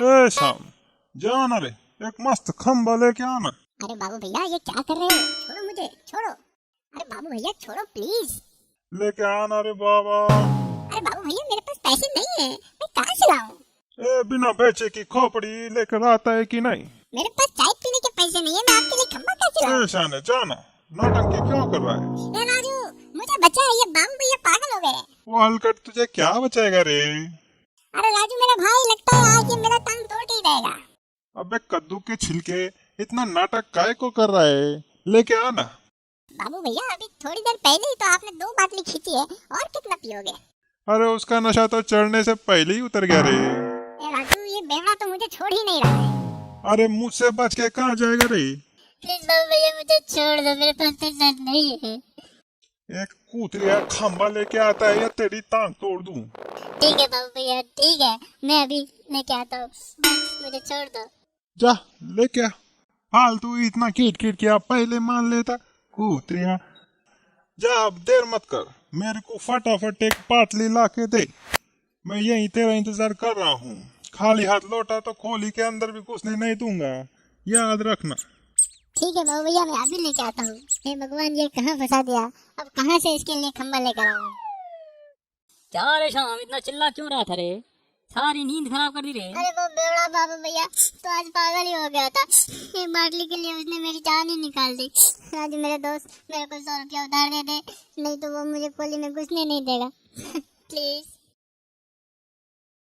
ए शाम, जाना रे, एक मस्त खंबा लेके आना। अरे बाबू भैया ये क्या कर रहे हो? छोड़ो मुझे, छोड़ो। अरे बाबू भैया छोड़ो प्लीज। लेके आना रे बाबा। अरे बाबू भैया मेरे पास पैसे नहीं है, मैं कहाँ से लाऊं? ए बिना बेचे की खोपड़ी लेकर आता है कि नहीं? मेरे पास चाय पीने के पैसे नहीं है, मैं आपके लिए खंबा कैसे लाऊं? ए शाने जाना, नौटंकी क्यों कर रहा है? ए राजू मुझे बचा, ये बाबू भैया पागल हो गए। वो हलकट तुझे क्या बचाएगा रे? अरे राजू मेरा भाई, लगता है आज ये मेरा टांग तोड़ के ही देगा। अबे कद्दू के छिलके, इतना नाटक काय को कर रहा है? लेके आना। बाबू भैया अभी थोड़ी देर पहले ही तो आपने 2 बाटली खींची है, और कितना पियोगे? अरे उसका नशा तो चढ़ने से पहले ही उतर गया रे। ए राजू ये बेवड़ा तो मुझे छोड़ ही नहीं रहा है। अरे मुझसे बच के कहाँ जाएगा रे? प्लीज बाबू भैया मुझे छोड़ दो, मेरे पास पैसा नहीं है। एक कूतरिया खंबा लेके आता है या तेरी टांग तोड़ दूं? ठीक है बाबू भैया ठीक है, मैं अभी लेके आता हूँ, बस मुझे छोड़ दो। जा लेके आ। फालतू इतना कीट कीट किया, पहले मान लेता। कूतरिया जा, अब देर मत कर, मेरे को फटाफट एक पाटली ला के दे। मैं यहीं तेरा इंतजार कर रहा हूँ। खाली हाथ लौटा तो खोली के अंदर भी घुसने नहीं दूंगा, याद रखना। ठीक है बाबू भैया मैं अभी लेके आता हूँ। हे भगवान ये कहाँ फंसा दिया, अब कहाँ से इसके लिए खंबा लेकर आऊँ? क्या रे शाम, इतना चिल्ला क्यों रहा था रे? सारी नींद खराब कर दी रे। अरे वो बेवड़ा बाबू भैया तो आज पागल ही हो गया था, एक बाटली के लिए उसने मेरी जान ही निकाल दी। राजू मेरे दोस्त मेरे को 100 रुपया उधार दे दे, नहीं तो वो मुझे कोली में घुसने नहीं देगा। प्लीज।